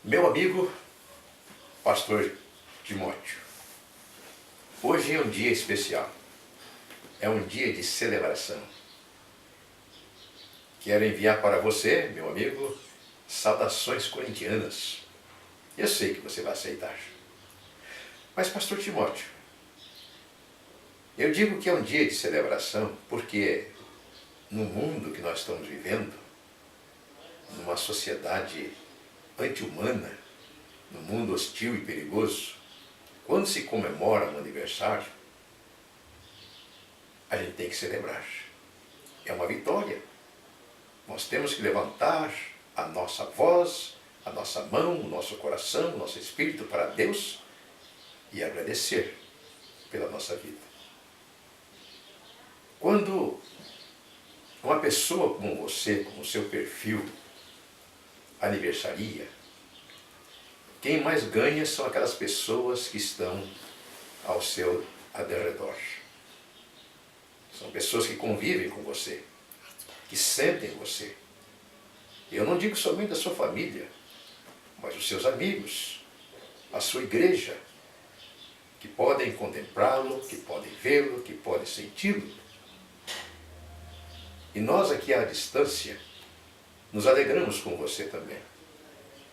Meu amigo, pastor Timóteo, hoje é um dia especial, é um dia de celebração. Quero enviar para você, meu amigo, saudações corintianas. Eu sei que você vai aceitar. Mas, pastor Timóteo, eu digo que é um dia de celebração porque no mundo que nós estamos vivendo, numa sociedade anti-humana, num mundo hostil e perigoso, quando se comemora um aniversário, a gente tem que celebrar. É uma vitória. Nós temos que levantar a nossa voz, a nossa mão, o nosso coração, o nosso espírito para Deus e agradecer pela nossa vida. Quando uma pessoa como você, com o seu perfil, aniversaria, quem mais ganha são aquelas pessoas que estão ao seu derredor. São pessoas que convivem com você, que sentem você. Eu não digo somente a sua família, mas os seus amigos, a sua igreja, que podem contemplá-lo, que podem vê-lo, que podem senti-lo. E nós aqui à distância, nos alegramos com você também.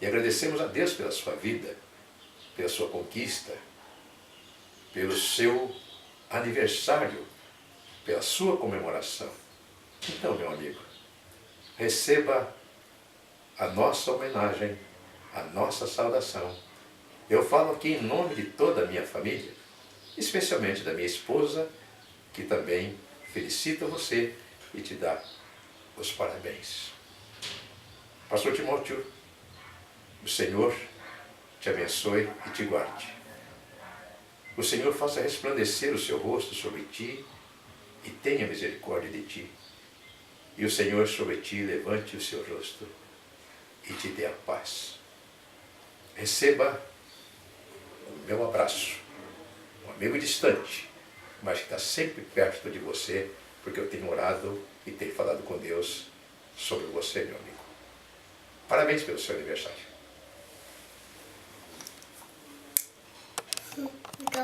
E agradecemos a Deus pela sua vida, pela sua conquista, pelo seu aniversário, pela sua comemoração. Então, meu amigo, receba a nossa homenagem, a nossa saudação. Eu falo aqui em nome de toda a minha família, especialmente da minha esposa, que também felicita você e te dá os parabéns. Pastor Timóteo, o Senhor te abençoe e te guarde. O Senhor faça resplandecer o seu rosto sobre ti e tenha misericórdia de ti. E o Senhor sobre ti levante o seu rosto e te dê a paz. Receba o meu abraço, um amigo distante, mas que está sempre perto de você, porque eu tenho orado e tenho falado com Deus sobre você, meu amigo. Parabéns pelo seu aniversário.